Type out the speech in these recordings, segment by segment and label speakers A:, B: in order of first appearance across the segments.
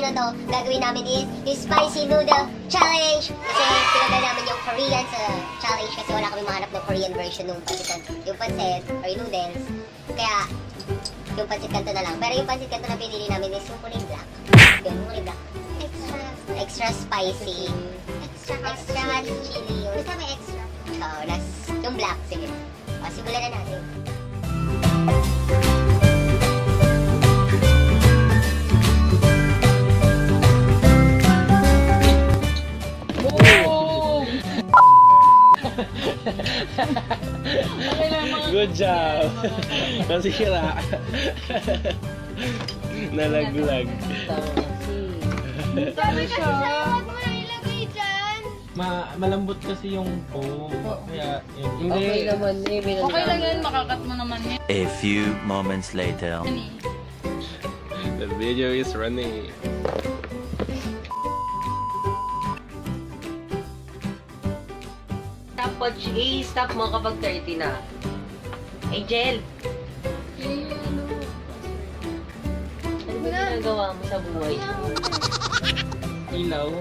A: na to, gagawin namin is Spicy Noodle Challenge. Kasi tinagay namin yung Korean sa challenge kasi wala kami mahanap ng Korean version ng pansit, yung pansit or yung noodles. Kaya, yung pansit kanto na lang. Pero yung pansit kanto na pinili namin is yung kulay black. Yung kulay black. Extra spicy. Extra hot chili. Basta may extra. Oo, yung black. Sige. O, simulan na natin.
B: Good job! Nasira. Nalaglag.
C: Sabi kasi sa'yo, huwag mo ilagay dyan.
B: Malambot kasi yung foam. Kaya, hindi.
D: Okay naman eh.
C: Okay lang yan, makakat mo naman yan.
E: A few moments later.
B: The video is running.
D: I-stop mo kapag 30 na. Angel! Ano ba ginagawa mo sa buhay?
B: Ilaw.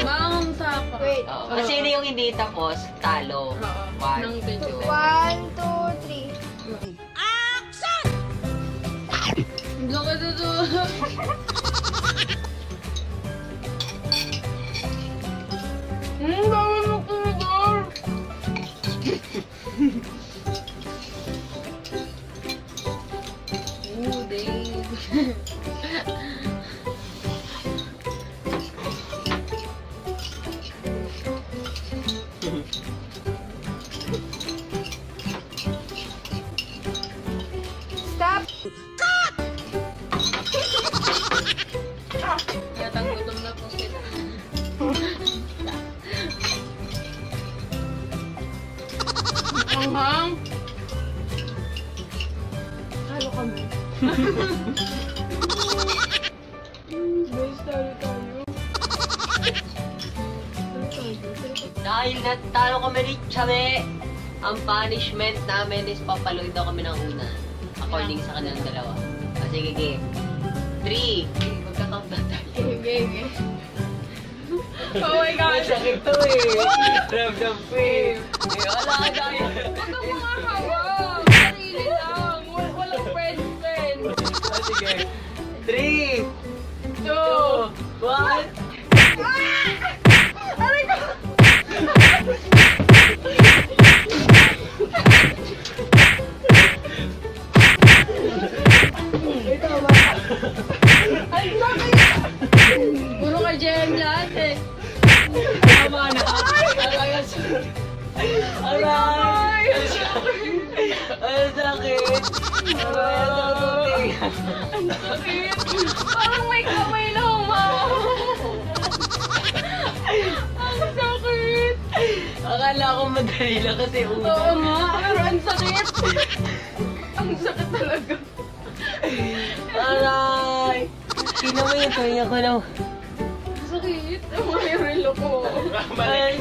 C: Bang sapa.
A: Wait.
D: Kasi yun yung hindi tapos, talo. 1, 2,
A: 1, 2, 3.
C: Action! Loko dito. Bawal mo kumidor. Dave.
A: Stop!
C: Yatang gutom na po sila. Hang. Halo kami. Guys, tayo.
D: Dahil natalo kami ni Chame, ang punishment namin is papaloy daw kami ng una. According sa kanilang dalawa. Sige, game. 3. Magka-count na tayo.
C: Okay. Oh my God!
D: Masakit to eh. Ramdam ko eh. Wala ka tayo.
C: Huwag kang makakawa. Sarili lang. Walang friend.
D: Sige. 3, 2, 1.
C: Aray ko! Ay, bakit? Puro ka Jem lahat eh.
D: Tama na. Aray! Aray! Ang sakit! Aray!
C: Ang sakit! Parang may kamay na humahawak. Ang sakit!
D: Akala ko madali lang kasi una.
C: Oo nga, pero ang sakit! Ang sakit talaga.
D: Aray! Tingnan mo yung tuwing ako na.
C: Sakit! Ang mga relo ko.
D: Ay,